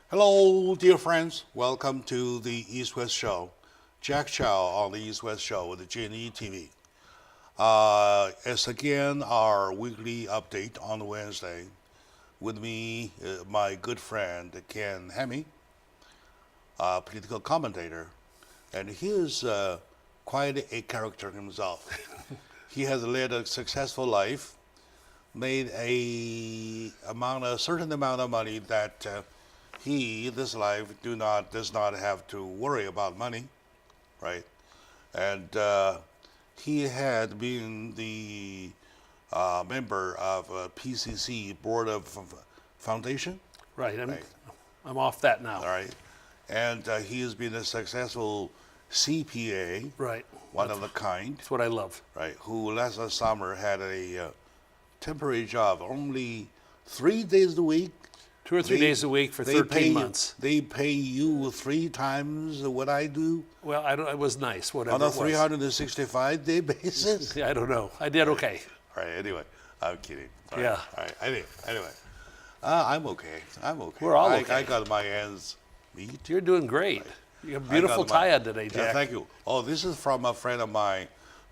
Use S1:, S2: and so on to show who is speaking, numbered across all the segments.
S1: Hello, dear friends. Welcome to the East West Show. Jack Chow on the East West Show with the G&E TV. It's again our weekly update on Wednesday. With me, my good friend Ken Hemi, political commentator, and he is quite a character himself. He has led a successful life, made a certain amount of money that this life does not have to worry about money, right? And he had been the member of PCC Board of Foundation.
S2: Right, I'm off that now.
S1: All right, and he has been a successful CPA,
S2: Right.
S1: one of a kind,
S2: That's what I love.
S1: right? Who last summer had a temporary job, only 3 days a week.
S2: 2 or 3 days a week for 13 months.
S1: They pay you 3 times what I do
S2: Well, it was nice, whatever
S1: on a
S2: it was.
S1: 365-day basis.
S2: Yeah, I don't know. I did okay.
S1: All right. Anyway, I'm kidding. All right,
S2: Yeah.
S1: All right. Anyway, I'm okay.
S2: We're all
S1: I
S2: okay.
S1: got my ends meet.
S2: You're doing great. You have a beautiful tie on today, Jack.
S1: Yeah, thank you. Oh, this is from a friend of mine,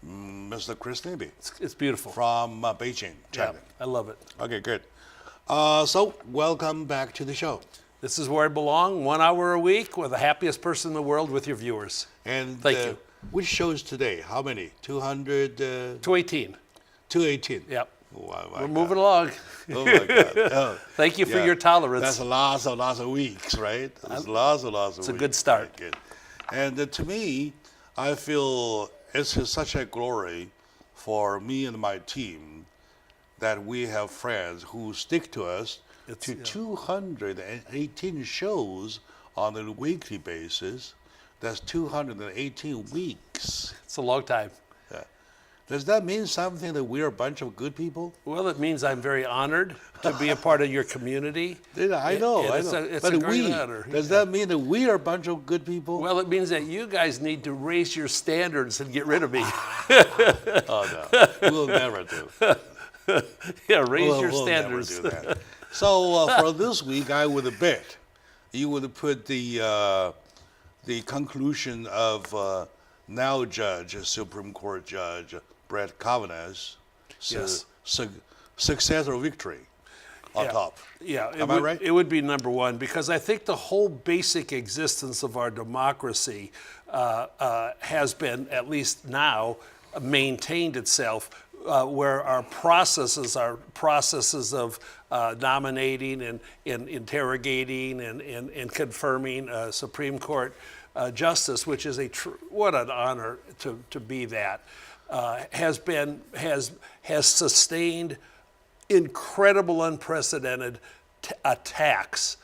S1: Mr. Chris Nibby,
S2: It's beautiful.
S1: from Beijing,
S2: Yeah,
S1: China.
S2: I love it.
S1: Okay, good. So, welcome back to the show.
S2: This is where I belong, 1 hour a week with the happiest person in the world with your viewers.
S1: And
S2: Thank you.
S1: which shows today? How many? 200?
S2: 218.
S1: 218.
S2: Yep.
S1: Oh, my
S2: We're
S1: God.
S2: moving along.
S1: Oh my God. Oh,
S2: Thank you for
S1: yeah.
S2: your tolerance.
S1: That's lots of weeks, right? That's lots of weeks.
S2: It's a good start.
S1: Right, good. And to me, I feel it's such a glory for me and my team that we have friends who stick to us
S2: It's-
S1: to
S2: yeah.
S1: 218 shows on a weekly basis. That's 218 weeks.
S2: It's a long time.
S1: Does that mean something that we're a bunch of good people?
S2: Well, it means I'm very honored to be a part of your community.
S1: I know, I
S2: It's
S1: know.
S2: a
S1: But
S2: great honor.
S1: does that mean that we are a bunch of good people?
S2: Well, it means that you guys need to raise your standards and get rid of me.
S1: Oh, no. We'll never do.
S2: Yeah, raise your
S1: We'll never
S2: standards.
S1: do that. So for this week, I would bet you would put the conclusion of now Supreme Court Judge Brett Kavanaugh's
S2: Yes.
S1: success or victory on
S2: Yeah.
S1: top.
S2: Yeah,
S1: Am I right?
S2: It would be number one because I think the whole basic existence of our democracy has been, at least now, maintained itself. Where our processes are processes of nominating and interrogating and confirming Supreme Court justice, which is what an honor to be that, has sustained incredible, unprecedented attacks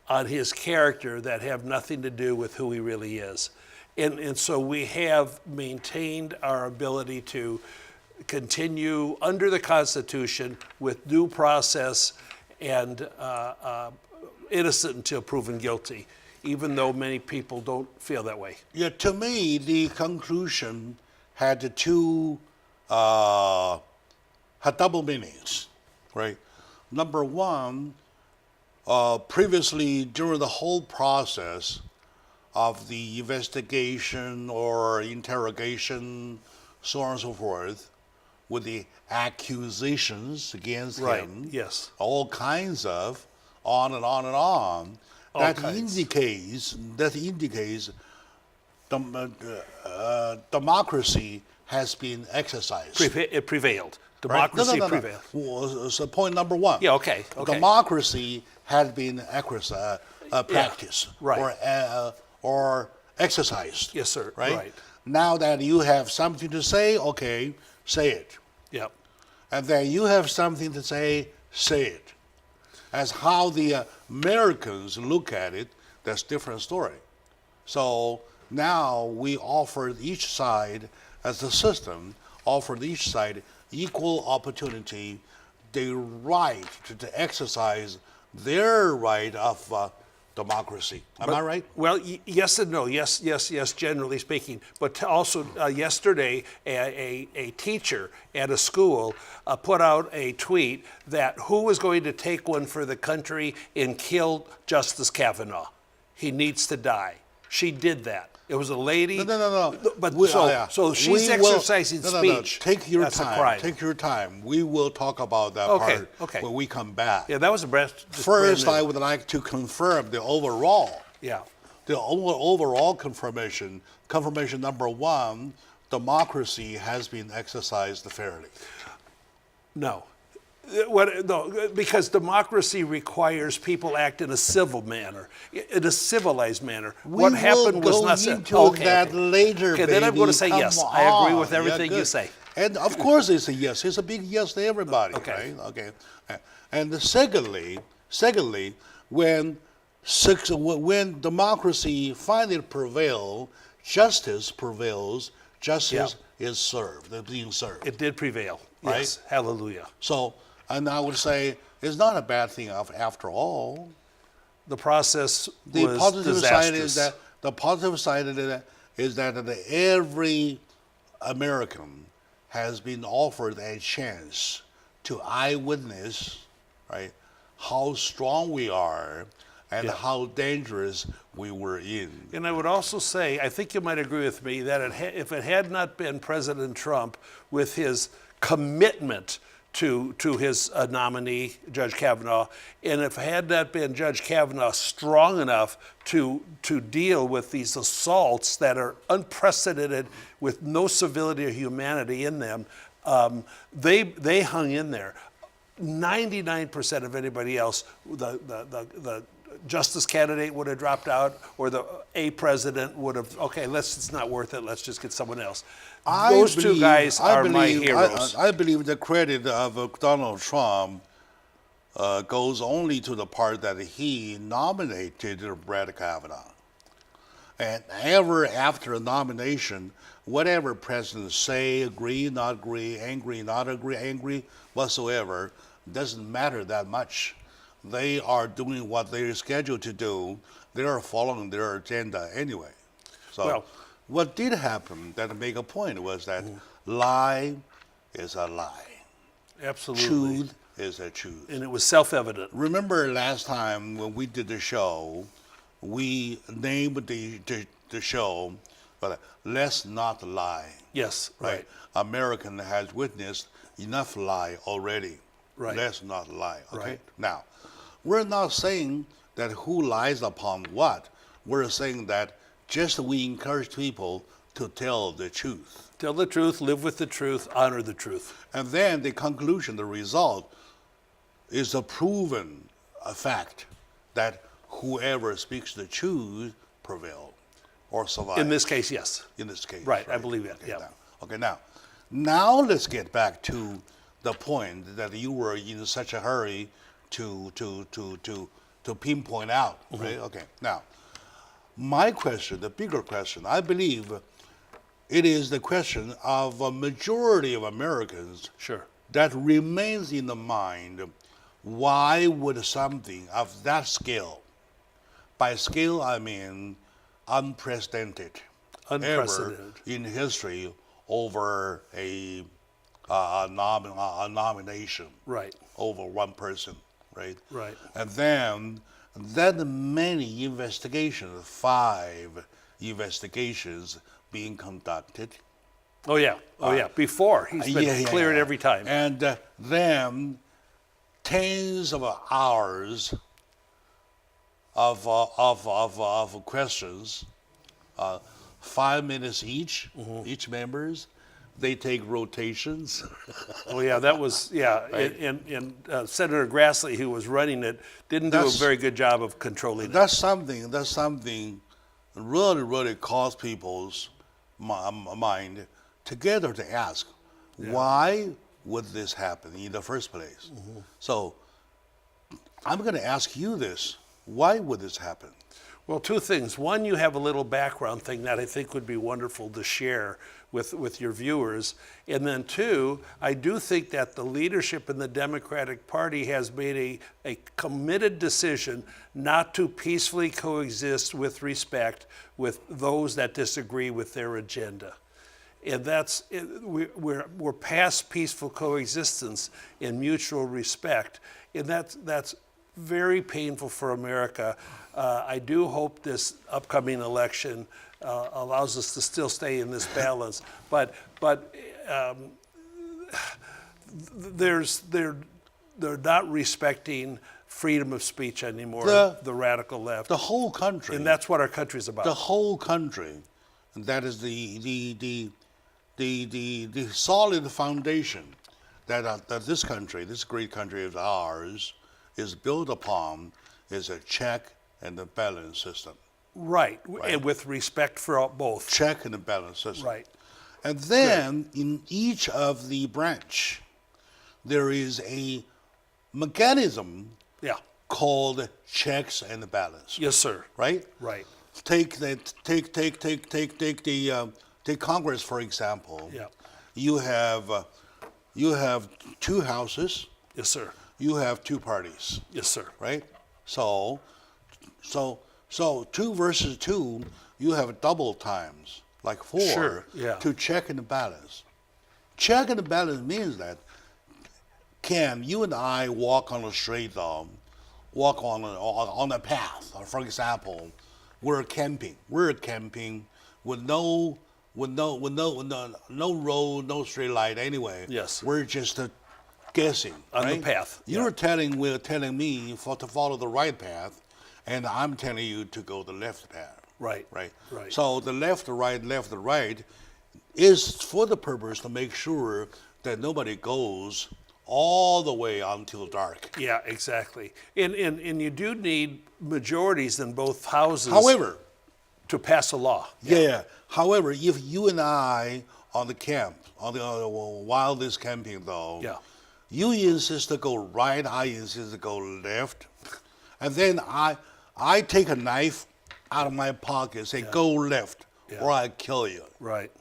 S2: on his character that have nothing to do with who he really is, and so we have maintained our ability to continue under the Constitution with due process and innocent until proven guilty, even though many people don't feel that way.
S1: Yeah, to me, the conclusion had had double meanings, right? Number one, previously during the whole process of the investigation or interrogation, so on and so forth, with the accusations against him,
S2: Yes.
S1: all kinds of, on and on and on.
S2: All
S1: That
S2: kinds.
S1: indicates democracy has been exercised.
S2: It prevailed.
S1: Right?
S2: Democracy
S1: No.
S2: prevailed.
S1: Well, so point number one.
S2: Yeah. Okay.
S1: Democracy had been practiced
S2: right.
S1: or exercised.
S2: Yes, sir.
S1: Right?
S2: Right.
S1: Now that you have something to say, okay, say it.
S2: Yep.
S1: And then you have something to say it. As how the Americans look at it, that's a different story. So now we offer each side, as the system, offered each side equal opportunity, the right to exercise their right of democracy. Am I right?
S2: Well, yes and no. Yes, generally speaking. But also yesterday, a teacher at a school put out a tweet that who was going to take one for the country and kill Justice Kavanaugh? He needs to die. She did that. It was a lady.
S1: No.
S2: But
S1: yeah.
S2: so she's exercising speech.
S1: Take your
S2: That's
S1: time.
S2: a crime.
S1: Take your time. We will talk about that part when we come back.
S2: Yeah, that was
S1: First, I would like to confirm the overall.
S2: Yeah.
S1: The overall confirmation number one, democracy has been exercised fairly.
S2: No. No, because democracy requires people act in a civil manner, in a civilized manner. What happened was not
S1: We will go into that later,
S2: Okay, then I'm going to say
S1: Come
S2: yes.
S1: on.
S2: I agree with everything you say.
S1: And of course it's a yes. It's a big yes to everybody,
S2: Okay.
S1: right? Okay. And secondly, when democracy finally prevails, justice prevails, justice is served, it's being served.
S2: It did prevail.
S1: Right?
S2: Yes. Hallelujah.
S1: So, and I would say it's not a bad thing after all.
S2: The process
S1: The
S2: was
S1: positive
S2: disastrous.
S1: side is that every American has been offered a chance to eyewitness, right, how strong we are and how dangerous we were in.
S2: And I would also say, I think you might agree with me, that if it had not been President Trump with his commitment to his nominee, Judge Kavanaugh, and if it had not been Judge Kavanaugh strong enough to deal with these assaults that are unprecedented with no civility or humanity in them, they hung in there. 99% of anybody else, the justice candidate would have dropped out, or a president would have, okay, it's not worth it, let's just get someone else. Those two guys are my heroes.
S1: I believe the credit of Donald Trump goes only to the part that he nominated Brett Kavanaugh. And ever after a nomination, whatever presidents say, agree, not agree, angry, not agree, angry, whatsoever, doesn't matter that much. They are doing what they're scheduled to do. They are following their agenda anyway. So what did happen that make a point was that lie is a lie.
S2: Absolutely.
S1: Truth is a truth.
S2: And it was self-evident.
S1: Remember last time when we did the show, we named the show, Let's Not Lie.
S2: Yes, right.
S1: American has witnessed enough lie already.
S2: Right.
S1: Let's not lie. Okay.
S2: Right.
S1: Now, we're not saying that who lies upon what. We're saying that just we encourage people to tell the truth.
S2: Tell the truth, live with the truth, honor the truth.
S1: And then the conclusion, the result, is a proven fact that whoever speaks the truth prevails or survives.
S2: In this case, yes.
S1: In this case.
S2: Right, I believe that, yeah.
S1: Now let's get back to the point that you were in such a hurry to pinpoint out, right? Okay. Now, my question, the bigger question, I believe it is the question of a majority of Americans that remains in the mind. Why would something of that scale, by scale I mean unprecedented, ever in history over a nomination, over one person, right? And then many investigations, 5 investigations being conducted.
S2: Before he's been cleared every time.
S1: And then tens of hours of questions, 5 minutes each members. They take rotations.
S2: That was, and Senator Grassley, who was running it, didn't do a very good job of controlling it.
S1: That's something really caused people's mind together to ask, why would this happen in the first place? So I'm going to ask you this. Why would this happen?
S2: Well, two things. One, you have a little background thing that I think would be wonderful to share with your viewers. And then two, I do think that the leadership in the Democratic Party has made a committed decision not to peacefully coexist with respect with those that disagree with their agenda. And we're past peaceful coexistence in mutual respect, and that's very painful for America. I do hope this upcoming election allows us to still stay in this balance, but they're not respecting freedom of speech anymore. The radical left,
S1: the whole country,
S2: and that's what our country's about.
S1: The whole country, and that is the solid foundation that this country, this great country of ours, is built upon, is a check and a balance system.
S2: Right, and with respect for both.
S1: Check and a balance system.
S2: Right.
S1: And then in each of the branch, there is a mechanism called checks and balance.
S2: Yes, sir.
S1: Right?
S2: Right.
S1: Take Congress, for example.
S2: Yeah.
S1: You have two houses.
S2: Yes, sir.
S1: You have two parties.
S2: Yes, sir.
S1: Right? So 2 versus 2, you have double times, like 4,
S2: Sure, yeah.
S1: to check and balance. Check and balance means that can you and I walk on the street, walk on a path. For example, we're camping with no road, no street light anyway.
S2: Yes.
S1: We're just guessing
S2: on
S1: right?
S2: the path.
S1: You're telling me to follow the right path, and I'm telling you to go the left path.
S2: Right.
S1: Right.
S2: Right.
S1: So the left, the right is for the purpose to make sure that nobody goes all the way until dark.
S2: Yeah, exactly. And you do need majorities in both houses.
S1: However,
S2: to pass a law.
S1: Yeah. However, if you and I on the camp, while this camping though, you insist to go right, I insist to go left, and then I take a knife out of my pocket, say go left, or I kill you.
S2: Right.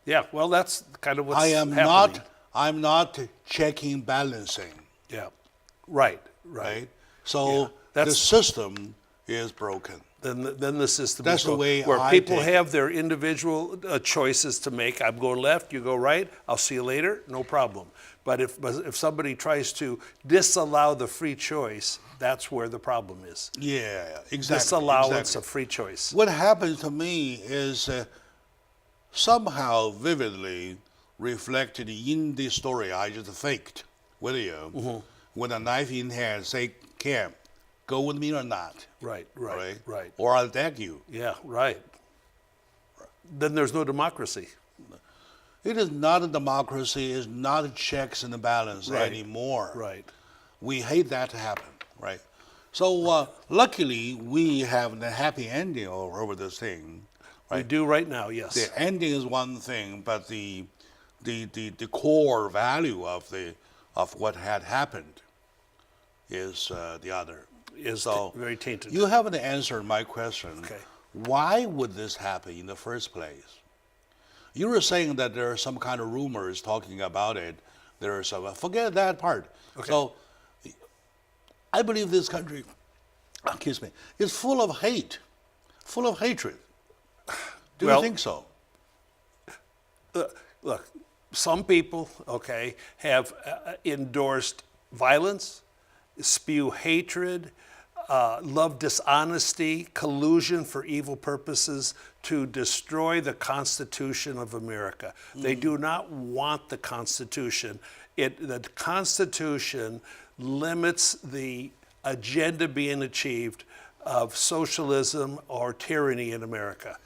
S2: Yeah. Well, that's kind of what's
S1: happening. I'm not checking balancing.
S2: Yeah. Right. Right.
S1: So the system is broken.
S2: Then the system
S1: That's
S2: is
S1: the way
S2: where
S1: I
S2: people
S1: take
S2: have their individual choices to make. I'm going left, you go right. I'll see you later. No problem. But if somebody tries to disallow the free choice, that's where the problem is.
S1: Yeah, exactly.
S2: Disallowance of free choice.
S1: What happened to me is somehow vividly reflected in the story I just faked with you, with a knife in hand, say, Cam, go with me or not?
S2: Right.
S1: Or I'll deck you.
S2: Yeah, right. Then there's no democracy.
S1: It is not a democracy. It's not a checks and a balance anymore.
S2: Right.
S1: We hate that to happen, right? So luckily, we have a happy ending over this thing. Right?
S2: We do right now, yes.
S1: The ending is one thing, but the core value of what had happened is the other.
S2: Is very tainted.
S1: You haven't answered my question.
S2: Okay.
S1: Why would this happen in the first place? You were saying that there are some kind of rumors talking about it. There are some. Forget that part.
S2: Okay.
S1: So, I believe this country, is full of hate, full of hatred. Do you think so?
S2: Look, some people, have endorsed violence, spew hatred, love dishonesty, collusion for evil purposes to destroy the Constitution of America. They do not want the Constitution. The Constitution limits the agenda being achieved of socialism or tyranny in America.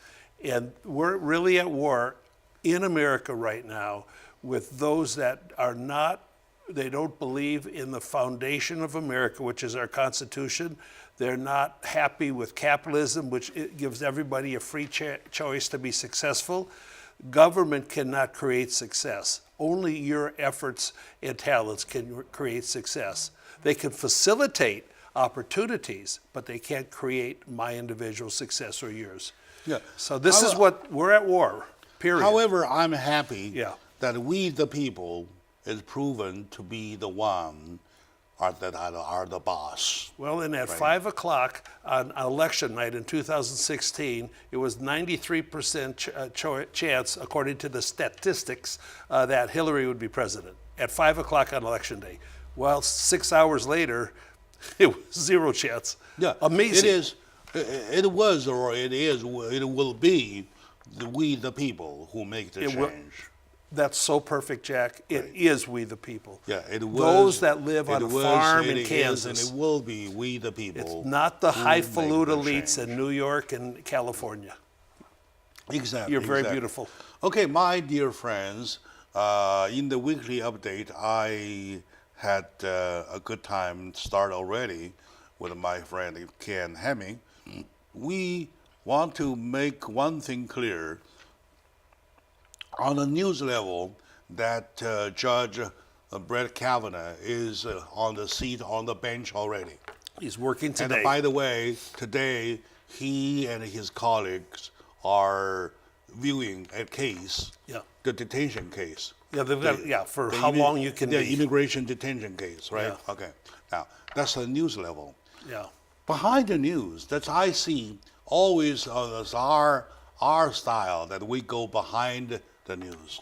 S2: And we're really at war in America right now with those that are not, they don't believe in the foundation of America, which is our Constitution. They're not happy with capitalism, which it gives everybody a free choice to be successful. Government cannot create success. Only your efforts and talents can create success. They can facilitate opportunities, but they can't create my individual success or yours.
S1: Yeah.
S2: So this is what we're at war. Period.
S1: However, I'm happy
S2: Yeah.
S1: that we, the people, is proven to be the one that are the boss.
S2: Well, and at 5 o'clock on election night in 2016, it was 93% chance, according to the statistics, that Hillary would be president at 5 o'clock on election day. Well, 6 hours later, it was 0 chance.
S1: Yeah,
S2: Amazing.
S1: It is. It was, or it is. It will be we, the people, who make the change.
S2: That's so perfect, Jack. It is we the people.
S1: Yeah, it was.
S2: Those that live on a farm in
S1: It
S2: Kansas.
S1: is, and it will be we the people.
S2: It's not the highfalutin elites
S1: change.
S2: in New York and California.
S1: Exactly.
S2: You're very
S1: exactly.
S2: beautiful.
S1: Okay, my dear friends, in the weekly update, I had a good time start already with my friend Ken Hemming. We want to make one thing clear. On the news level, that Judge Brett Kavanaugh is on the seat, on the bench already.
S2: He's working today.
S1: And by the way, today he and his colleagues are viewing a case, the detention case.
S2: Yeah, they've got, for how long you can
S1: the
S2: be.
S1: immigration detention case, right?
S2: Yeah.
S1: Okay. Now, that's the news level.
S2: Yeah.
S1: Behind the news, that's I see always as our style, that we go behind the news.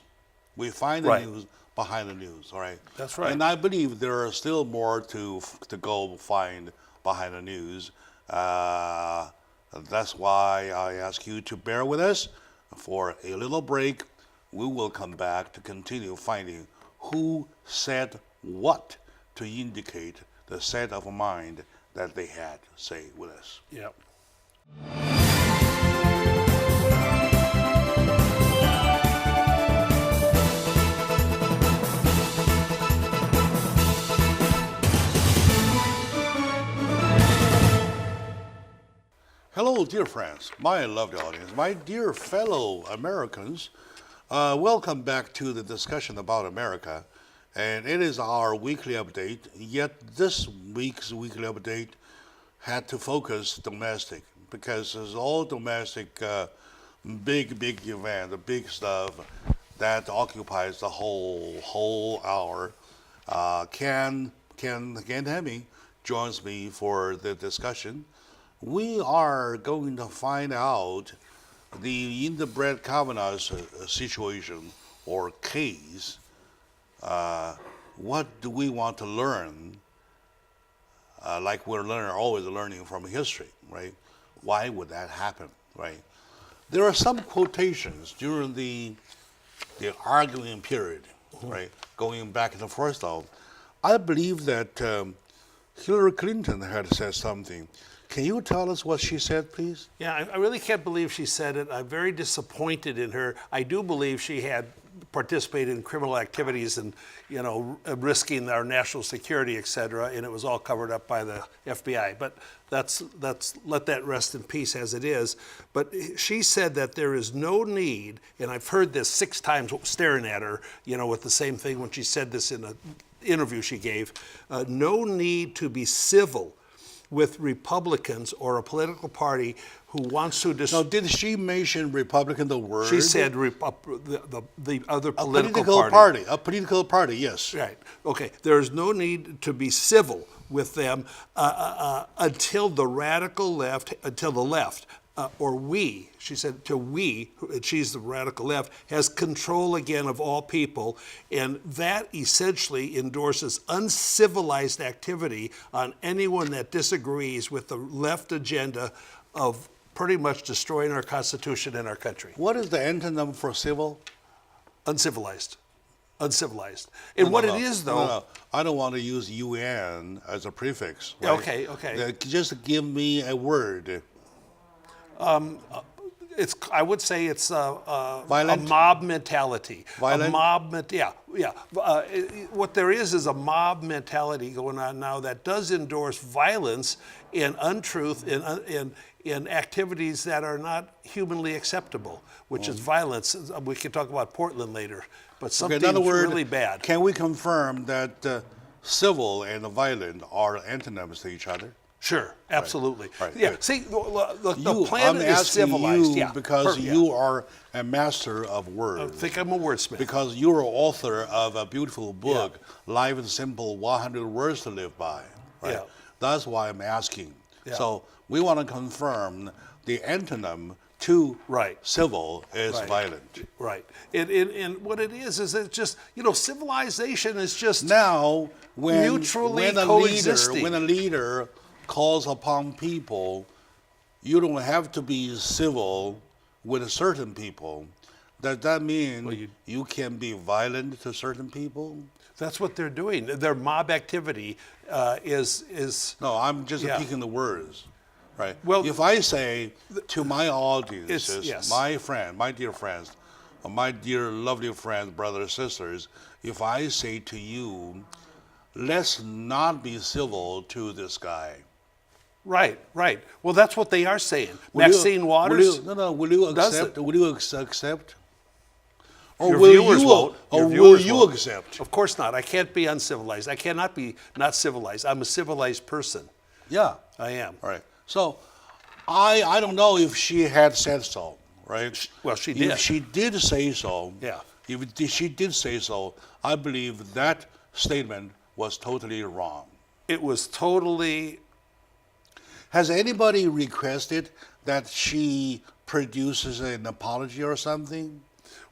S1: We find the news behind the news, all right?
S2: That's right.
S1: And I believe there are still more to go find behind the news. That's why I ask you to bear with us for a little break. We will come back to continue finding who said what to indicate the set of mind that they had. Say with us.
S2: Yep.
S1: Hello, dear friends, my lovely audience, my dear fellow Americans. Welcome back to the discussion about America. And it is our weekly update, yet this week's weekly update had to focus domestic, because it's all domestic, big event, the big stuff that occupies the whole hour. Ken Hemming joins me for the discussion. We are going to find out in the Brett Kavanaugh situation or case, what do we want to learn? Like we're always learning from history, right? Why would that happen, right? There are some quotations during the arguing period, right? Going back and forth. I believe that Hillary Clinton had said something. Can you tell us what she said, please?
S2: Yeah, I really can't believe she said it. I'm very disappointed in her. I do believe she had participated in criminal activities and, risking our national security, et cetera, and it was all covered up by the FBI. But that's let that rest in peace as it is. But she said that there is no need, and I've heard this 6 times staring at her, with the same thing when she said this in an interview she gave, no need to be civil with Republicans or a political party who wants to
S1: Now, did she mention Republican the word?
S2: She said the other
S1: political party. A political party, yes.
S2: Right. Okay. There is no need to be civil with them until the radical left, until the left, or we, she said, till we, she's the radical left, has control again of all people, and that essentially endorses uncivilized activity on anyone that disagrees with the left agenda of pretty much destroying our Constitution and our country.
S1: What is the antonym for civil?
S2: Uncivilized. Uncivilized. And what it is, though...
S1: No. I don't want to use UN as a prefix.
S2: Right?
S1: Okay.
S2: Okay.
S1: Just give me a word.
S2: I would say it's a
S1: Violent?
S2: mob mentality.
S1: Violent?
S2: A mob, yeah. What there is a mob mentality going on now that does endorse violence and untruth and activities that are not humanly acceptable, which is violence. We can talk about Portland later, but something's really bad.
S1: Can we confirm that civil and violent are antonyms to each other?
S2: Sure, absolutely.
S1: Right,
S2: Yeah.
S1: good.
S2: See, the
S1: I'm
S2: planet is
S1: asking
S2: civilized.
S1: you
S2: Yeah.
S1: because
S2: Yeah.
S1: you are a master of
S2: I
S1: words.
S2: think I'm a wordsmith.
S1: Because you're author of a beautiful book, Life is Simple, 100 Words to Live By. Right?
S2: Yeah.
S1: That's why I'm asking.
S2: Yeah.
S1: So we want to confirm the antonym to
S2: Right.
S1: civil is
S2: Right.
S1: violent.
S2: Right. And what it is it's just, civilization is just
S1: Now,
S2: mutually
S1: when
S2: coexisting.
S1: when a leader calls upon people, you don't have to be civil with certain people. Does that mean you can be violent to certain people?
S2: That's what they're doing. Their mob activity is
S1: No, I'm just
S2: Yeah.
S1: picking the words. Right.
S2: Well,
S1: if I say to my audiences,
S2: yes.
S1: my dear friends, or my dear lovely friends, brothers, sisters, if I say to you, let's not be civil to this guy.
S2: right. Well, that's what they are saying.
S1: Will you-
S2: Maxine Waters.
S1: Will you
S2: does
S1: accept?
S2: it.
S1: Will you accept? Or
S2: Your
S1: will
S2: viewers
S1: you?
S2: won't.
S1: Or
S2: Your
S1: will
S2: viewers
S1: you
S2: won't.
S1: accept?
S2: Of course not. I can't be uncivilized. I cannot be not civilized. I'm a civilized person.
S1: Yeah.
S2: I am.
S1: Right. So, I don't know if she had said so. Right.
S2: Well, she did.
S1: If she did say so.
S2: Yeah.
S1: She did say so, I believe that statement was totally wrong.
S2: It was totally.
S1: Has anybody requested that she produces an apology or something?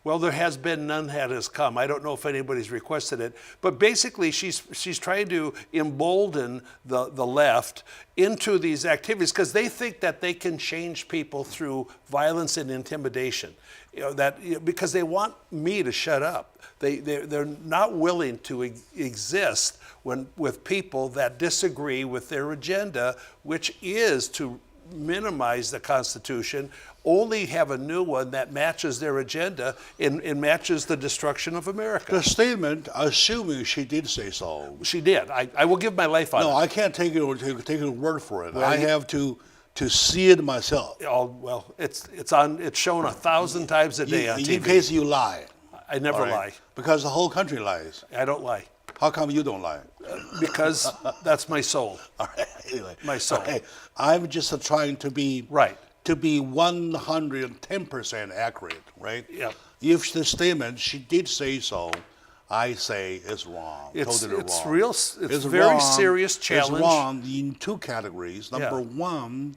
S2: Well, there has been none that has come. I don't know if anybody's requested it, but basically she's trying to embolden the left into these activities because they think that they can change people through violence and intimidation. Because they want me to shut up. They're not willing to exist with people that disagree with their agenda, which is to minimize the Constitution, only have a new one that matches their agenda and matches the destruction of America.
S1: The statement, assuming she did say so.
S2: She did. I will give my life on
S1: No,
S2: it.
S1: I can't take your word for it. I have to see it myself.
S2: Well, it's shown 1,000 times a day on TV.
S1: In case you lie.
S2: I never lie.
S1: Because the whole country lies.
S2: I don't lie.
S1: How come you don't lie?
S2: Because that's my soul.
S1: All right. Anyway,
S2: My soul.
S1: Okay. I'm just trying to be
S2: Right.
S1: to be 110% accurate, right?
S2: Yep.
S1: If the statement she did say so, I say it's wrong. Totally
S2: it's
S1: wrong.
S2: real. It's very
S1: wrong.
S2: serious challenge.
S1: It's wrong in two categories. Number one,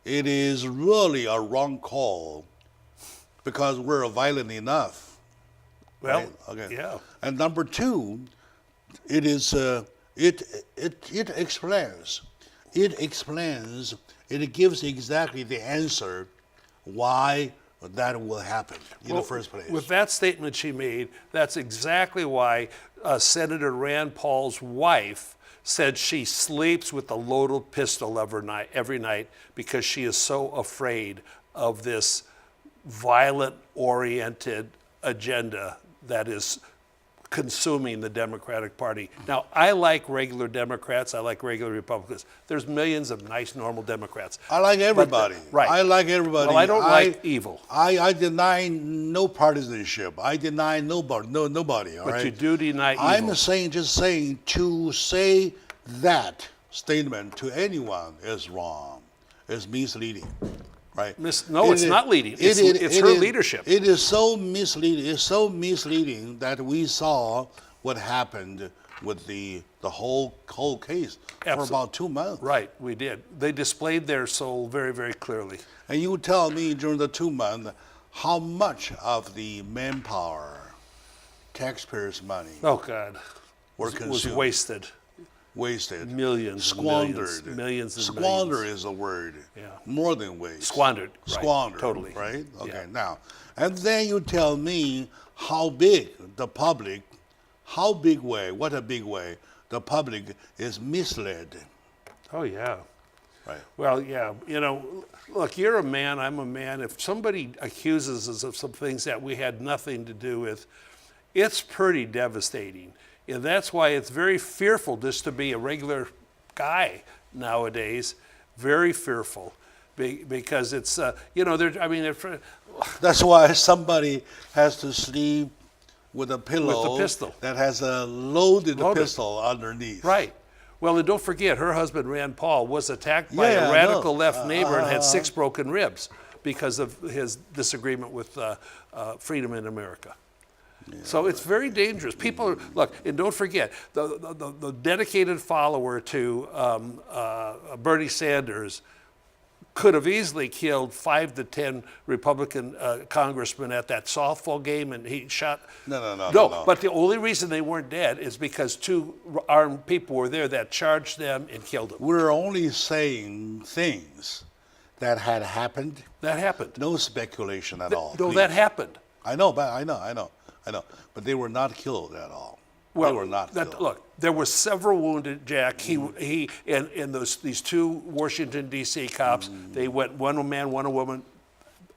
S1: it is really a wrong call because we're violent enough.
S2: Well,
S1: right? Okay.
S2: yeah.
S1: And number two, it is it explains. It gives exactly the answer why that will happen in the first place.
S2: With that statement she made, that's exactly why Senator Rand Paul's wife said she sleeps with a loaded pistol every night because she is so afraid of this violent-oriented agenda that is consuming the Democratic Party. Now, I like regular Democrats. I like regular Republicans. There's millions of nice, normal Democrats.
S1: I like everybody.
S2: Right.
S1: I like everybody.
S2: Well, I don't like evil.
S1: I deny no partisanship. I deny nobody. All
S2: But
S1: right?
S2: you do deny evil.
S1: I'm just saying to say that statement to anyone is wrong. Is misleading. Right?
S2: No, it's not leading. It's her leadership.
S1: It is so misleading. It's so misleading that we saw what happened with the whole case for about 2 months.
S2: Right, we did. They displayed their soul very, very clearly.
S1: And you tell me during the 2 months how much of the manpower, taxpayers' money,
S2: Oh God,
S1: were
S2: was
S1: consumed,
S2: wasted.
S1: Millions,
S2: Squandered.
S1: millions,
S2: Millions and
S1: Squander
S2: millions.
S1: is a word.
S2: Yeah.
S1: More than waste.
S2: Squandered. Right.
S1: Squandered.
S2: Totally.
S1: Right? Okay,
S2: Yeah.
S1: now, and then you tell me how big the public, what a big way the public is misled.
S2: Oh yeah.
S1: Right.
S2: Well, yeah. Look, you're a man. I'm a man. If somebody accuses us of some things that we had nothing to do with, it's pretty devastating. And that's why it's very fearful just to be a regular guy nowadays. Very fearful, because it's
S1: That's why somebody has to sleep with a pillow
S2: With a pistol.
S1: that has a loaded pistol underneath.
S2: right. Well, and don't forget, her husband, Rand Paul, was attacked by
S1: Yeah,
S2: a
S1: I
S2: radical
S1: know.
S2: left neighbor and had 6 broken ribs because of his disagreement with freedom in America. So it's very dangerous. People are, look, and don't forget, the dedicated follower to Bernie Sanders could have easily killed 5 to 10 Republican congressmen at that softball game, and he shot.
S1: No.
S2: But the only reason they weren't dead is because 2 armed people were there that charged them and killed them.
S1: We're only saying things that had happened.
S2: That happened.
S1: No speculation at all.
S2: No,
S1: please.
S2: that happened.
S1: I know, but they were not killed at all.
S2: Well,
S1: they were not killed.
S2: Look, there were several wounded, Jack. He and these 2 Washington D.C. cops. They went, one a man, one a woman.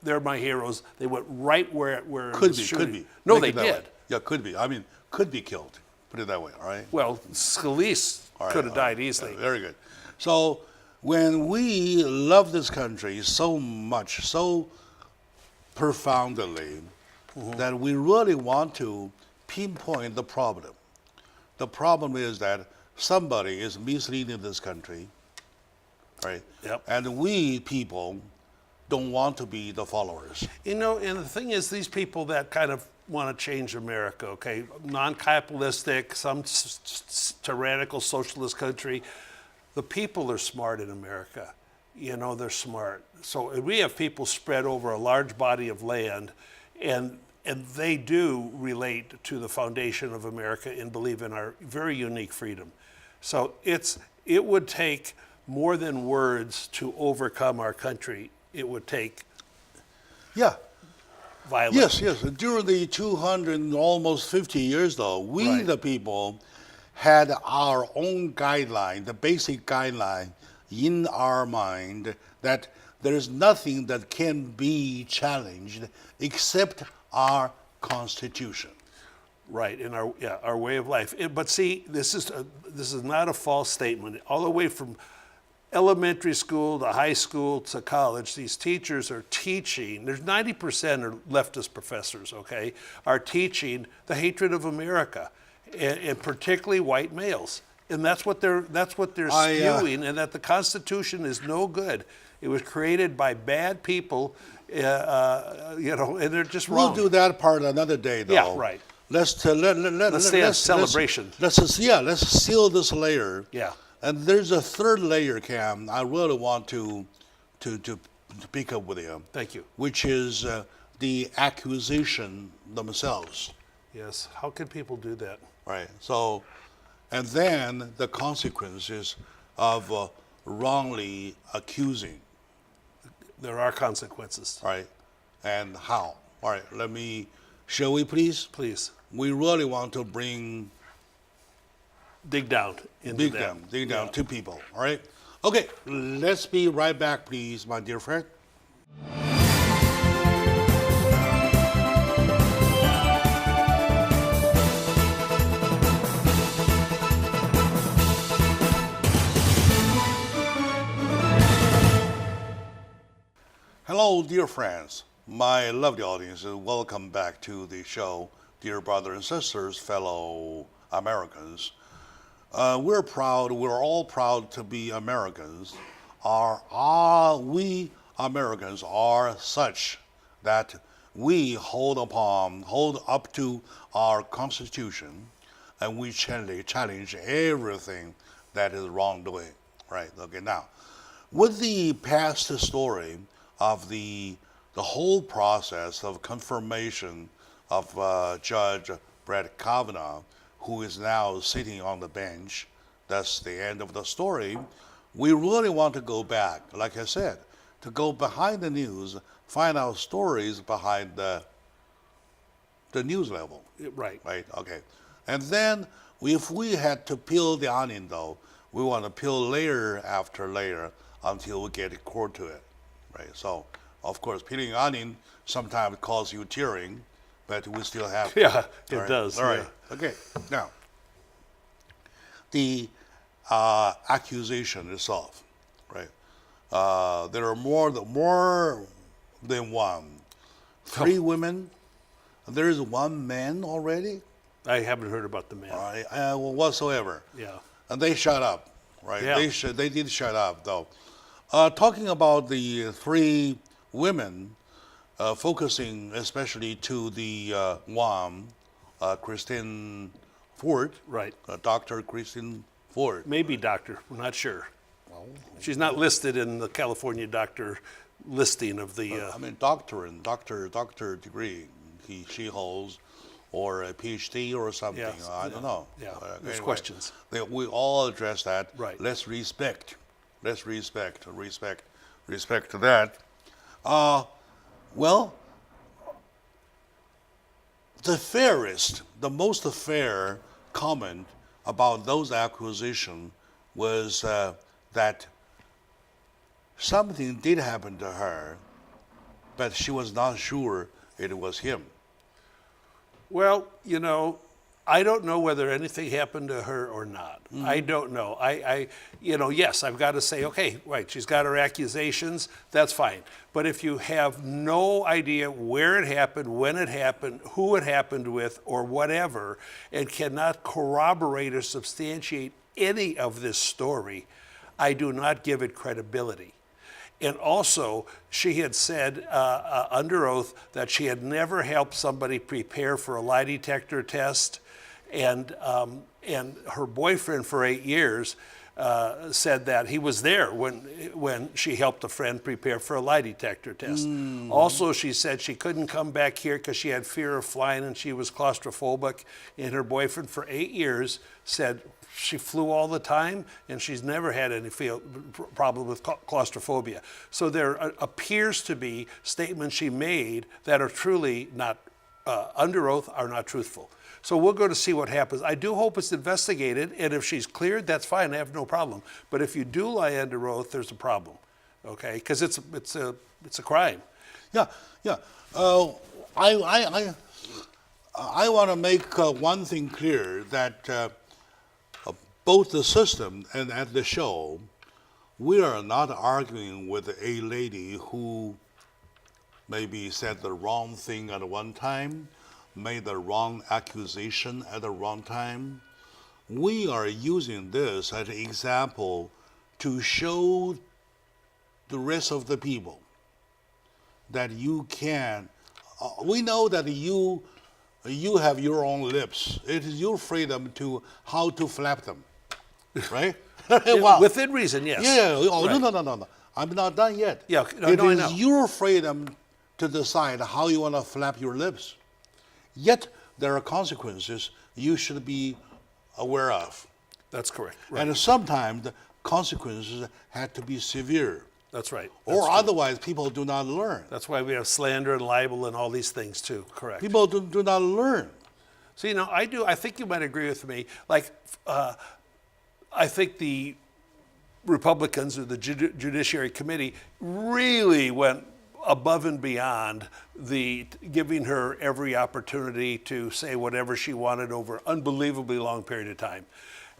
S2: They're my heroes. They went right where it was shooting.
S1: Could be.
S2: No,
S1: Make
S2: they
S1: it that
S2: did.
S1: way. Yeah, could be. I mean, could be killed. Put it that way. All right.
S2: Well, Scalise could have died easily.
S1: Yeah, very good. So when we love this country so much, so profoundly, that we really want to pinpoint the problem. The problem is that somebody is misleading this country, right?
S2: Yep.
S1: And we people don't want to be the followers.
S2: You know, and the thing is, these people that kind of want to change America, okay, non-capitalistic, some tyrannical socialist country, the people are smart in America. You know, they're smart. So we have people spread over a large body of land, and they do relate to the foundation of America and believe in our very unique freedom. So it would take more than words to overcome our country. It would take violence.
S1: Yes. During the 200 almost 50 years, though, we
S2: Right.
S1: the people had our own guideline, the basic guideline in our mind that there's nothing that can be challenged except our Constitution.
S2: Right, in our way of life. But see, this is not a false statement. All the way from elementary school to high school to college, these teachers are teaching. There's 90% are leftist professors, okay, are teaching the hatred of America, and particularly white males. And that's what they're spewing, and that the Constitution is no good. It was created by bad people, you know, and they're just wrong.
S1: We'll do that part another day, though.
S2: Yeah, right.
S1: Let's
S2: say a celebration.
S1: Let's seal this layer.
S2: Yeah.
S1: And there's a third layer, Cam. I really want to pick up with you.
S2: Thank you.
S1: Which is the accusation themselves.
S2: Yes. How can people do that?
S1: Right. So, and then the consequences of wrongly accusing.
S2: There are consequences.
S1: Right. And how? All right. Shall we please?
S2: Please.
S1: We really want to
S2: dig down into
S1: dig down to people. All right. Okay. Let's be right back, please, my dear friend. Hello, dear friends, my lovely audience, welcome back to the show, dear brothers and sisters, fellow Americans. We're all proud to be Americans. We Americans are such that we hold up to our Constitution, and we challenge everything that is wrongdoing. Right? Okay. Now, with the past story of the whole process of confirmation of Judge Brett Kavanaugh, who is now sitting on the bench, that's the end of the story. We really want to go back, like I said, to go behind the news, find out stories behind the news level.
S2: Right.
S1: Right, okay. And then if we had to peel the onion, though, we want to peel layer after layer until we get a core to it. Right. So, of course, peeling onion sometimes causes you tearing, but we still have.
S2: Yeah, it does.
S1: All right.
S2: Yeah.
S1: Okay. Now, the accusation itself, right? There are more than one. 3 women. There is 1 man already.
S2: I haven't heard about the man.
S1: All right. Whatsoever.
S2: Yeah.
S1: And they shut up. right?
S2: Yeah.
S1: They did shut up though. Talking about the three women, focusing especially to the one, Christine Ford,
S2: Right.
S1: Dr. Christine Ford.
S2: Maybe doctor. We're not sure. She's not listed in the California doctor listing of the.
S1: I mean, doctor degree she holds, or a PhD or something.
S2: Yes,
S1: I don't know.
S2: Yeah, there's questions.
S1: We all address that.
S2: Right.
S1: Let's respect that. Well, the most fair comment about those acquisitions was that something did happen to her, but she was not sure it was him.
S2: Well, I don't know whether anything happened to her or not. I don't know. Yes, I've got to say, okay, right, she's got her accusations, that's fine. But if you have no idea where it happened, when it happened, who it happened with, or whatever, and cannot corroborate or substantiate any of this story, I do not give it credibility. And also, she had said under oath that she had never helped somebody prepare for a lie detector test, and her boyfriend for 8 years said that he was there when she helped a friend prepare for a lie detector test. Also, she said she couldn't come back here because she had fear of flying and she was claustrophobic. And her boyfriend for 8 years said she flew all the time and she's never had any problem with claustrophobia. So there appears to be statements she made that are truly not under oath, are not truthful. So we'll go to see what happens. I do hope it's investigated, and if she's cleared, that's fine. I have no problem. But if you do lie under oath, there's a problem, okay? Because it's a crime.
S1: Yeah. I want to make one thing clear, that both the system and at the show, we are not arguing with a lady who maybe said the wrong thing at one time, made the wrong accusation at the wrong time. We are using this as an example to show the rest of the people that you can. We know that you have your own lips. It is your freedom to how to flap them, right?
S2: Wow. Within reason, yes.
S1: Yeah. Oh,
S2: right.
S1: No. I'm not done yet.
S2: Yeah.
S1: It
S2: I
S1: is
S2: know.
S1: your freedom to decide how you want to flap your lips. Yet there are consequences you should be aware of.
S2: That's correct. Right.
S1: And sometimes the consequences have to be severe.
S2: That's right.
S1: Or otherwise people do not learn.
S2: That's why we have slander and libel and all these things too. Correct.
S1: People do not learn.
S2: So, I think you might agree with me. Like, I think the Republicans or the Judiciary Committee really went above and beyond the giving her every opportunity to say whatever she wanted over an unbelievably long period of time.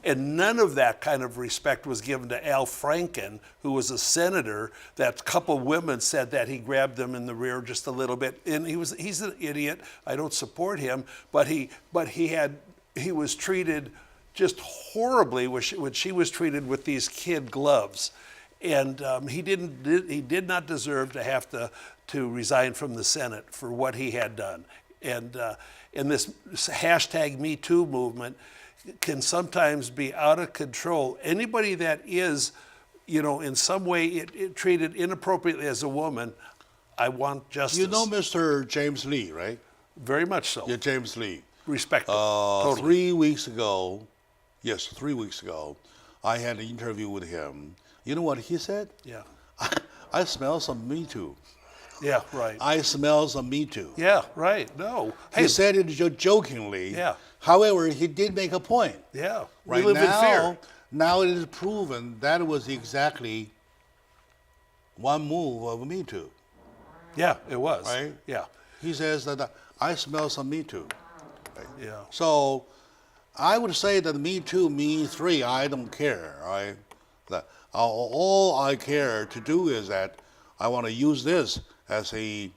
S2: And none of that kind of respect was given to Al Franken, who was a senator. That couple women said that he grabbed them in the rear just a little bit, and he's an idiot. I don't support him, but he was treated just horribly when she was treated with these kid gloves. And he did not deserve to have to resign from the Senate for what he had done. And this hashtag Me Too movement can sometimes be out of control. Anybody that is, in some way treated inappropriately as a woman, I want justice.
S1: You know Mr. James Lee, right?
S2: Very much so.
S1: Yeah, James Lee.
S2: Respect him. Totally.
S1: 3 weeks ago, I had an interview with him. You know what he said?
S2: Yeah.
S1: I smell some Me Too.
S2: Yeah, right.
S1: I smell some Me Too.
S2: Yeah, right. No.
S1: He said it jokingly.
S2: Yeah.
S1: However, he did make a point.
S2: Yeah.
S1: Right
S2: we live in fear.
S1: Now it is proven that was exactly one move of Me Too.
S2: Yeah, it was.
S1: Right?
S2: Yeah.
S1: He says that I smell some Me Too. Right?
S2: Yeah.
S1: So I would say that Me Too, Me Three, I don't care. Right? That all I care to do is that I want to use this as a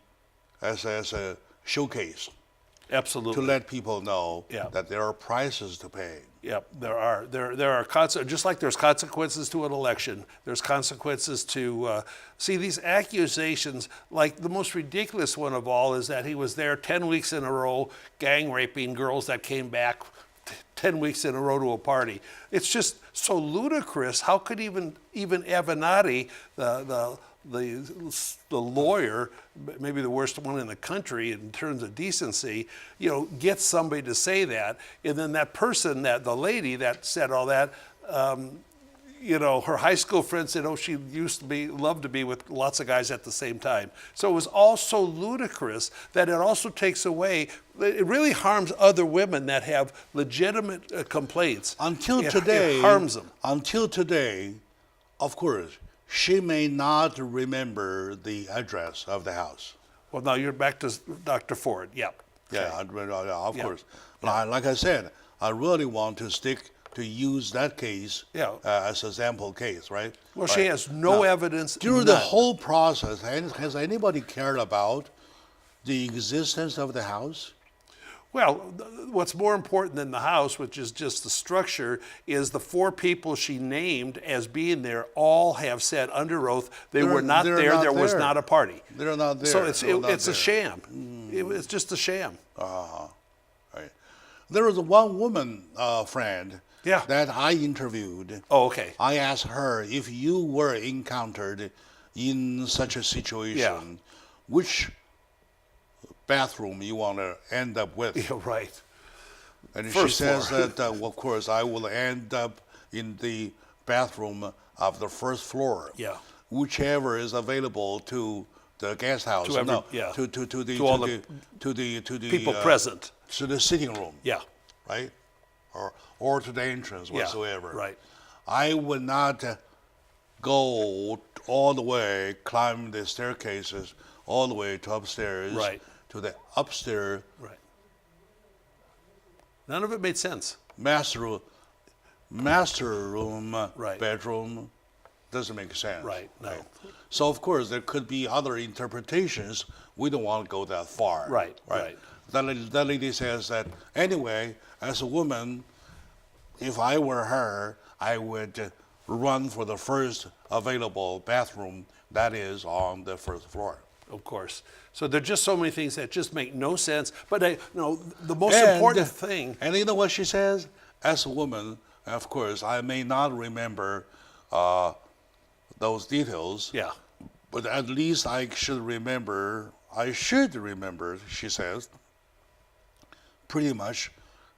S1: showcase.
S2: Absolutely.
S1: to let people know
S2: Yeah.
S1: that there are prices to pay.
S2: Yep, there are. There are just like there's consequences to an election. There's consequences to see these accusations. Like the most ridiculous one of all is that he was there 10 weeks in a row, gang raping girls that came back 10 weeks in a row to a party. It's just so ludicrous. How could even Avenatti, the lawyer, maybe the worst one in the country in terms of decency, get somebody to say that, and then that person, the lady that said all that, her high school friend said, oh, she loved to be with lots of guys at the same time. So it was all so ludicrous that it also takes away, it really harms other women that have legitimate complaints.
S1: Until today,
S2: it harms them.
S1: Until today, of course, she may not remember the address of the house.
S2: Well, now you're back to Dr. Ford. Yep.
S1: Yeah, of course. But like I said, I really want to stick to use that case as a sample case, right?
S2: Well, she has no evidence.
S1: During the whole process, has anybody cared about the existence of the house?
S2: Well, what's more important than the house, which is just the structure, is the 4 people she named as being there all have said under oath they were not there. There was not a party.
S1: They're not there.
S2: So it's a sham. It's just a sham.
S1: Right. There was one woman friend that I interviewed.
S2: Oh, okay.
S1: I asked her, if you were encountered in such a situation, which bathroom you want to end up with.
S2: Yeah, right.
S1: And
S2: First
S1: she says
S2: floor.
S1: that, of course, I will end up in the bathroom of the first floor.
S2: Yeah.
S1: Whichever is available to the guest house.
S2: To every-
S1: to the
S2: People present.
S1: To the sitting room.
S2: Yeah.
S1: Right? Or to the entrance whatsoever.
S2: Right.
S1: I would not go all the way, climb the staircases all the way to upstairs.
S2: Right.
S1: To the upstairs.
S2: Right. None of it made sense.
S1: Master room,
S2: Right.
S1: bedroom, doesn't make sense.
S2: Right. No.
S1: So of course there could be other interpretations. We don't want to go that far.
S2: Right. Right.
S1: That lady says that anyway, as a woman, if I were her, I would run for the first available bathroom that is on the first floor.
S2: Of course. So there are just so many things that just make no sense. But the most important thing.
S1: And you know what she says? As a woman, of course, I may not remember those details.
S2: Yeah.
S1: But at least I should remember, she says, pretty much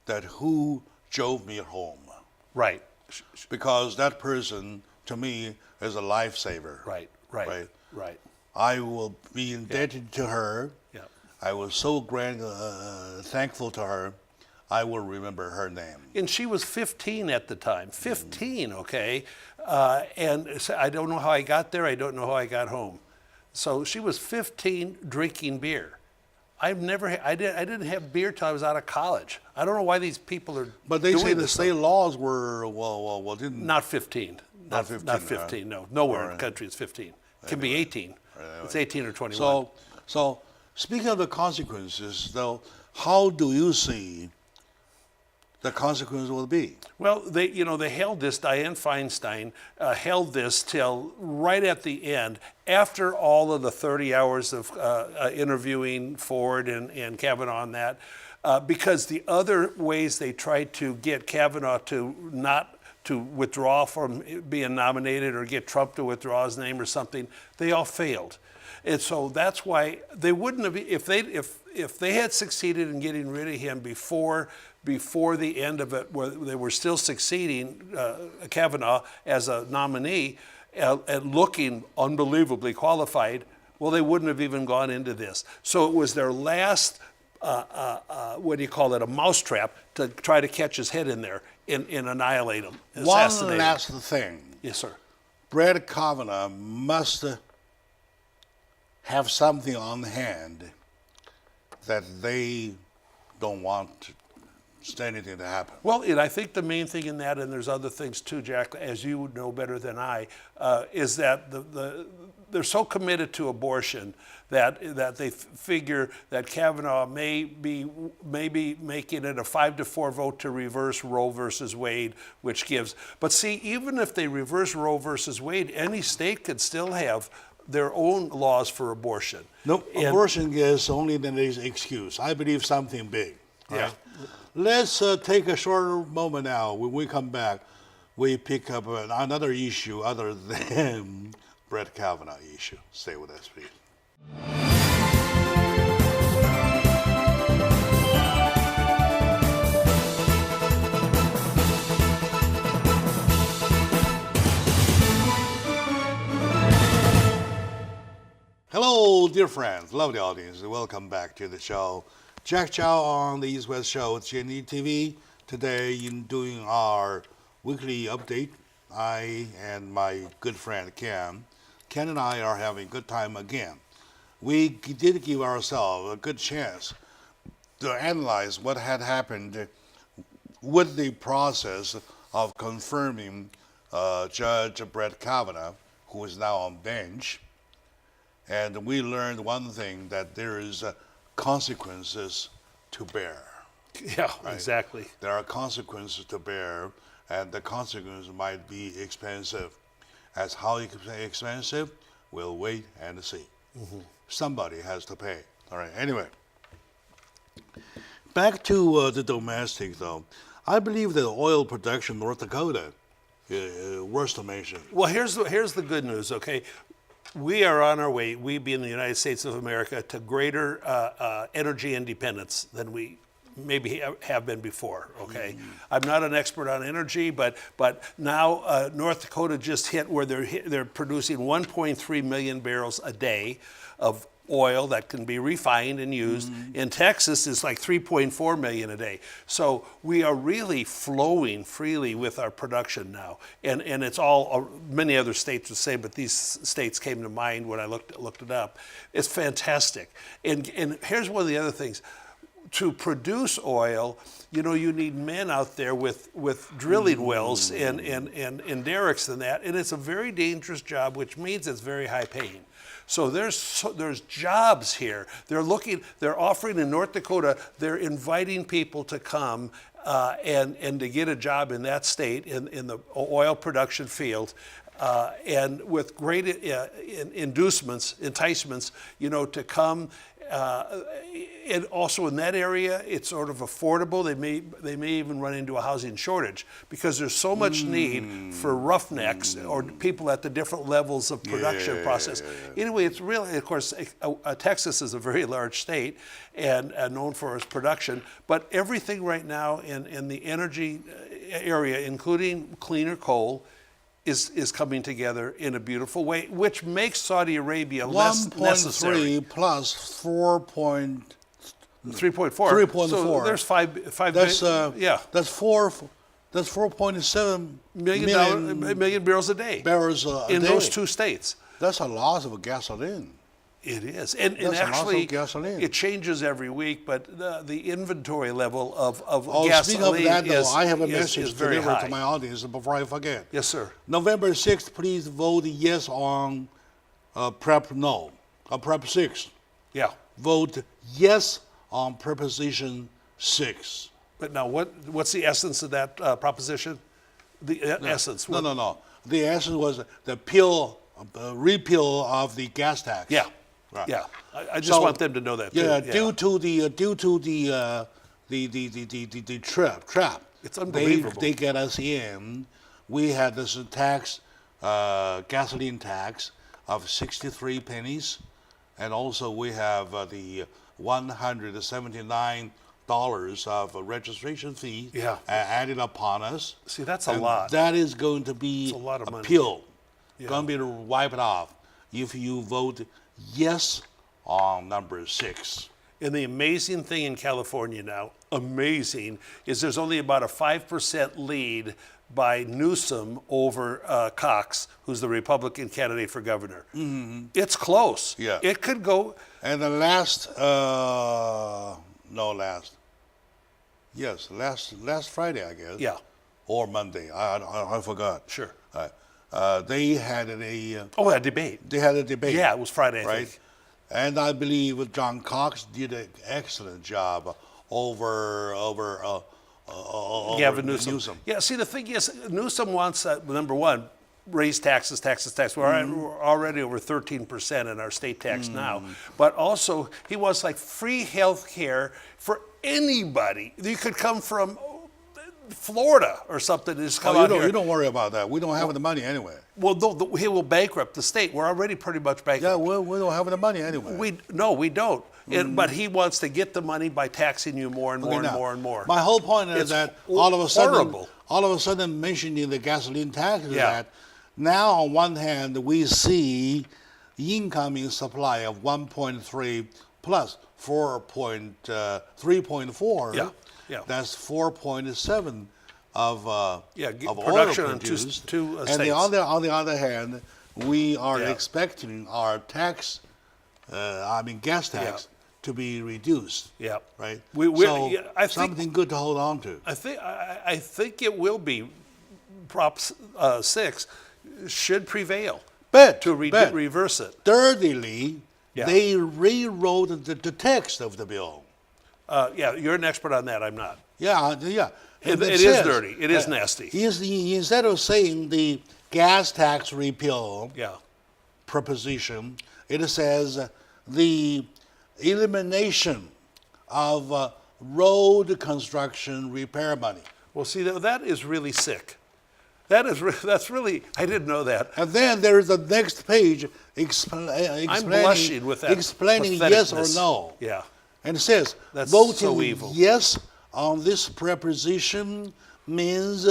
S1: that who drove me home.
S2: Right.
S1: Because that person, to me, is a lifesaver.
S2: Right.
S1: I will be indebted to her.
S2: Yeah.
S1: I was so thankful to her. I will remember her name.
S2: And she was 15 at the time. 15, okay? And I don't know how I got there. I don't know how I got home. So she was 15 drinking beer. I didn't have beer till I was out of college. I don't know why these people are.
S1: But they
S2: doing
S1: say the
S2: this
S1: state
S2: stuff.
S1: laws were didn't.
S2: Not 15.
S1: Not 15.
S2: Not 15. No. Nowhere in
S1: Right.
S2: the country is 15. It can be 18. It's 18 or 21.
S1: So speaking of the consequences, though, how do you see the consequences will be?
S2: Well, they held this. Dianne Feinstein held this till right at the end, after all of the 30 hours of interviewing Ford and Kavanaugh on that, because the other ways they tried to get Kavanaugh to withdraw from being nominated or get Trump to withdraw his name or something, they all failed. And so that's why they wouldn't have, if they had succeeded in getting rid of him before the end of it, where they were still succeeding Kavanaugh as a nominee and looking unbelievably qualified, well, they wouldn't have even gone into this. So it was their last, a mousetrap to try to catch his head in there and annihilate him, assassinate him.
S1: One last thing.
S2: Yes, sir.
S1: Brett Kavanaugh must have something on hand that they don't want anything to happen.
S2: Well, and I think the main thing in that, and there's other things too, Jack, as you would know better than I, is that they're so committed to abortion that they figure that Kavanaugh may be making it a 5-4 vote to reverse Roe versus Wade, which gives. But see, even if they reverse Roe versus Wade, any state could still have their own laws for abortion.
S1: Nope, abortion is only the excuse. I believe something big.
S2: Yeah.
S1: Right? Let's take a short moment now. When we come back, we pick up another issue other than Brett Kavanaugh issue. Stay with us, please. Hello, dear friends, lovely audience. Welcome back to the show. Jack Chow on the East West Show with JNE TV. Today, in doing our weekly update, I and my good friend Ken and I are having a good time again. We did give ourselves a good chance to analyze what had happened with the process of confirming Judge Brett Kavanaugh, who is now on bench. And we learned one thing, that there is consequences to bear.
S2: Yeah,
S1: right?
S2: exactly.
S1: There are consequences to bear, and the consequences might be expensive. As how expensive, we'll wait and see. Mm-hmm. Somebody has to pay. All right, anyway. Back to the domestic, though. I believe that oil production in North Dakota, worth to mention.
S2: Well, here's the good news, okay? We are on our way, we being the United States of America, to greater energy independence than we maybe have been before, okay? I'm not an expert on energy, but now North Dakota just hit where they're producing 1.3 million barrels a day of oil that can be refined and used. In Texas, it's like 3.4 million a day. So we are really flowing freely with our production now. And it's all, many other states the same, but these states came to mind when I looked it up. It's fantastic. And here's one of the other things. To produce oil, you know, you need men out there with drilling wells and derricks and that, and it's a very dangerous job, which means it's very high paying. So there's jobs here. They're offering in North Dakota, they're inviting people to come and to get a job in that state in the oil production field. And with great enticements, you know, to come. And also in that area, it's sort of affordable. They may even run into a housing shortage because there's so much need for roughnecks or people at the different levels of production process. Anyway, it's really, of course, Texas is a very large state and known for its production. But everything right now in the energy area, including cleaner coal, is coming together in a beautiful way, which makes Saudi Arabia less necessary.
S1: 1.3 plus 4.4.
S2: 3.4.
S1: 3.4.
S2: So there's five.
S1: That's
S2: yeah.
S1: That's 4.7
S2: million barrels a day.
S1: Barrels
S2: in
S1: day.
S2: Those two states.
S1: That's a lot of gasoline.
S2: It is, and
S1: That's
S2: actually,
S1: a lot of gasoline.
S2: it changes every week. But the inventory level of
S1: Speaking
S2: gasoline
S1: of that, though,
S2: is,
S1: I have a
S2: is
S1: message
S2: very
S1: delivered
S2: high.
S1: to my audience before I forget.
S2: Yes, sir.
S1: November 6th, please vote yes on Prep 6.
S2: Yeah.
S1: Vote yes on Preposition 6.
S2: But now, what's the essence of that proposition? The essence.
S1: No. The essence was the repeal of the gas tax.
S2: Yeah.
S1: Right.
S2: Yeah. I just want them to know that.
S1: Yeah.
S2: Too.
S1: Due to the trap.
S2: It's unbelievable.
S1: They get us in. We had this tax, gasoline tax of 63 pennies, and also we have the $179 of a registration fee added upon us.
S2: See, that's a lot.
S1: That is going to be
S2: a lot of money.
S1: Pill.
S2: Yeah.
S1: Going to be wiped off if you vote yes on number 6.
S2: And the amazing thing in California now, is there's only about a 5% lead by Newsom over Cox, who's the Republican candidate for governor. Mm-hmm. It's close.
S1: Yeah.
S2: It could go.
S1: And the Yes, last Friday, I guess.
S2: Yeah,
S1: Or Monday. I forgot.
S2: sure.
S1: They had a
S2: Debate.
S1: they had a debate.
S2: Yeah, it was Friday, I
S1: right?
S2: think.
S1: And I believe John Cox did an excellent job over
S2: Gavin Newsom. Yeah, see, the thing is, Newsom wants, number one, raise taxes. We're already over 13% in our state tax now. But also, he wants like free health care for anybody. You could come from Florida or something and just come out here.
S1: You don't worry about that. We don't have the money anyway.
S2: Well, he will bankrupt the state. We're already pretty much bankrupt.
S1: Yeah, we don't have the money anyway.
S2: We don't. But he wants to get the money by taxing you more and more and more and more.
S1: My whole point is that all of a sudden mentioning the gasoline tax is that now on one hand we see incoming supply of 1.3 plus 3.4.
S2: Yeah. Yeah.
S1: That's 4.7 of
S2: production
S1: oil
S2: in
S1: produced.
S2: two
S1: and
S2: states.
S1: on the other hand, we are expecting our tax, gas tax, to be reduced.
S2: Yeah.
S1: Right.
S2: I think
S1: something good to hold on to.
S2: I think it will be. Prop 6 should prevail to reverse it.
S1: Thirdly, they rewrote the text of the bill.
S2: You're an expert on that. I'm not.
S1: Yeah.
S2: It is dirty. It is nasty.
S1: Instead of saying the gas tax repeal proposition, it says the elimination of road construction repair money.
S2: Well, see, that is really sick. That's really, I didn't know that.
S1: And then there is the next page explaining
S2: I'm blushing with that
S1: yes or no.
S2: Yeah.
S1: And it says,
S2: That's
S1: voting
S2: so evil.
S1: yes on this preposition means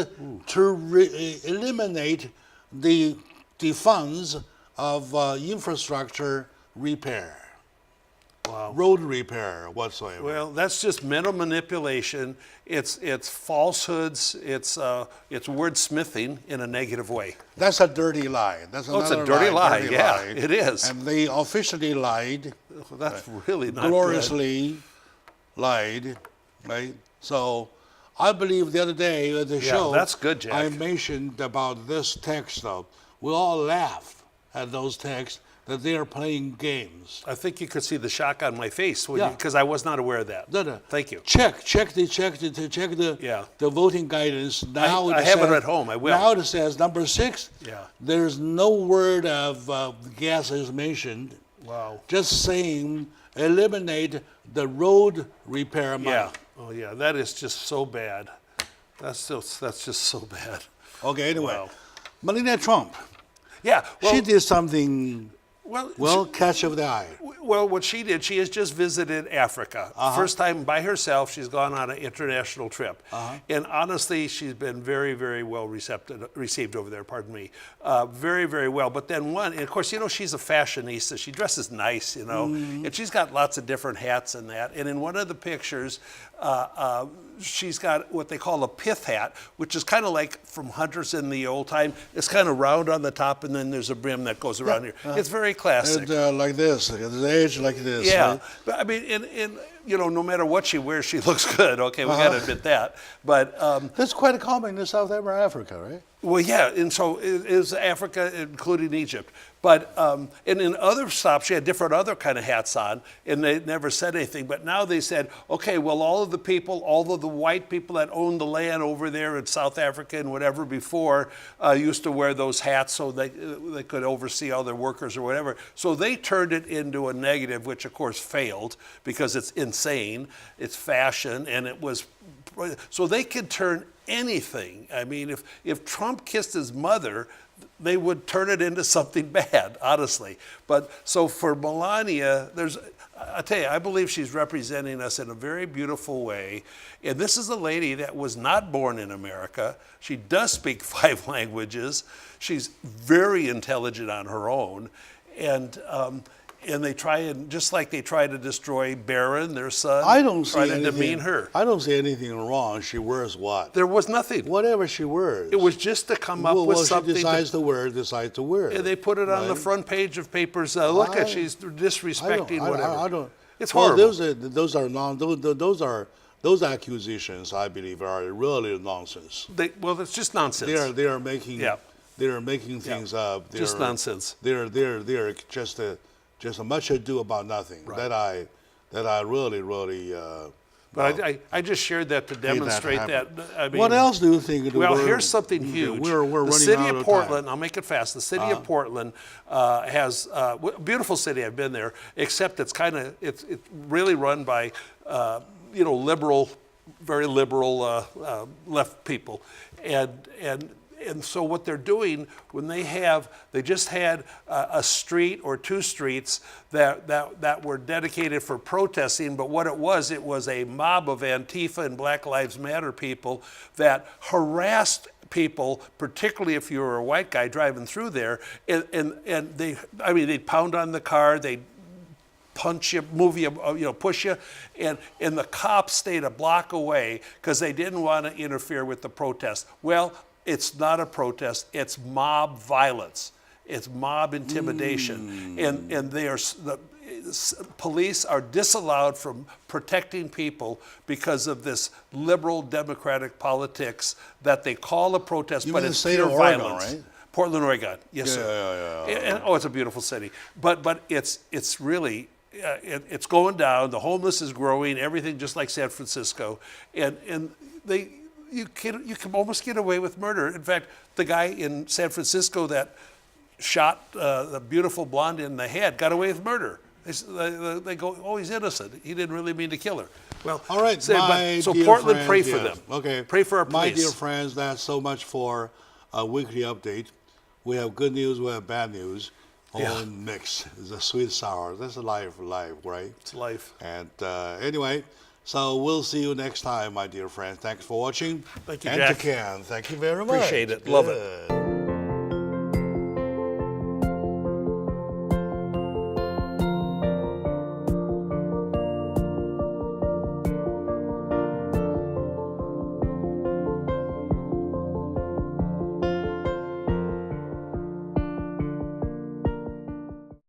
S1: to eliminate the funds of infrastructure repair.
S2: Wow.
S1: Road repair whatsoever.
S2: Well, that's just mental manipulation. It's falsehoods. It's wordsmithing in a negative way.
S1: That's a dirty lie. That's
S2: it's a dirty lie. Yeah, it is.
S1: And they officially lied.
S2: That's really not
S1: gloriously lied, right? So I believe the other day at the show,
S2: that's good, Jack.
S1: I mentioned about this text though. We all laughed at those texts that they are playing games.
S2: I think you could see the shock on my face because I was not aware of that.
S1: No.
S2: Thank you.
S1: Check the voting guidance. Now
S2: I have it at home. I will.
S1: Now it says number 6.
S2: Yeah.
S1: There's no word of gases mentioned.
S2: Wow.
S1: Just saying eliminate the road repair money.
S2: Yeah. Oh yeah. That is just so bad. That's just so bad.
S1: Okay. Anyway,
S2: Wow.
S1: Melania Trump.
S2: Yeah. Well,
S1: she did something.
S2: Well,
S1: catch of the eye.
S2: Well, what she did, she has just visited Africa. First time by herself, she's gone on an international trip. And honestly, she's been very, very well received over there, pardon me. Very, very well. But then and of course, she's a fashionista. She dresses nice, and she's got lots of different hats and that. And in one of the pictures, she's got what they call a pith hat, which is kind of like from hunters in the old time. It's kind of round on the top, and then there's a brim that goes around here. It's very classic.
S1: And like this, the age like this.
S2: Yeah,
S1: right?
S2: but I mean, no matter what she wears, she looks good. Okay, we got to admit that. But
S1: that's quite common in South Africa, right?
S2: Well, yeah, and so is Africa, including Egypt. But and in other stops, she had different other kind of hats on, and they never said anything. But now they said, okay, well, all of the white people that owned the land over there in South Africa and whatever before used to wear those hats so they could oversee all their workers or whatever. So they turned it into a negative, which of course failed because it's insane, it's fashion, and it was. So they could turn anything. I mean, if Trump kissed his mother, they would turn it into something bad, honestly. But so for Melania, I tell you, I believe she's representing us in a very beautiful way. And this is a lady that was not born in America. She does speak 5 languages. She's very intelligent on her own. And they just like they try to destroy Barron, their son, try to demean her.
S1: I don't see anything wrong. She wears what?
S2: There was nothing.
S1: Whatever she wears.
S2: It was just to come up with something.
S1: She decides to wear.
S2: And they put it on the front page of papers. Look at she's disrespecting whatever.
S1: I don't.
S2: It's horrible.
S1: Those those accusations, I believe, are really nonsense.
S2: Well, it's just nonsense.
S1: They are making
S2: Yeah.
S1: they are making things up.
S2: Just nonsense.
S1: They're just a much ado about nothing.
S2: Right.
S1: That I really
S2: But I just shared that to demonstrate that. I mean,
S1: what else do you think?
S2: Well, here's something huge.
S1: We're running
S2: the city
S1: out
S2: of
S1: of
S2: Portland,
S1: time.
S2: I'll make it fast. The city of Portland has a beautiful city. I've been there, except it's really run by liberal, very liberal left people, and so what they're doing when they just had a street or two streets that were dedicated for protesting, but what it was a mob of Antifa and Black Lives Matter people that harassed people, particularly if you were a white guy driving through there, and they'd pound on the car, they'd punch you, move you, push you, and the cops stayed a block away because they didn't want to interfere with the protest. Well, it's not a protest, it's mob violence. It's mob intimidation. And the police are disallowed from protecting people because of this liberal democratic politics that they call a protest, but it's pure violence.
S1: Right?
S2: Portland, Oregon. Yes, sir. And, it's a beautiful city. But it's really it's going down. The homeless is growing. Everything just like San Francisco, and you can almost get away with murder. In fact, the guy in San Francisco that shot the beautiful blonde in the head got away with murder. They go, oh, he's innocent. He didn't really mean to kill her. Well,
S1: all right,
S2: so Portland,
S1: friends,
S2: pray for them.
S1: Okay,
S2: pray for our police.
S1: My dear friends, that's so much for a weekly update. We have good news, we have bad news. All mixed. It's a sweet sour. That's life, right? It's
S2: life.
S1: And anyway, so we'll see you next time, my dear friends. Thanks for watching.
S2: Thank you,
S1: and
S2: Jack.
S1: to Ken, thank you very much.
S2: Appreciate it. Love it.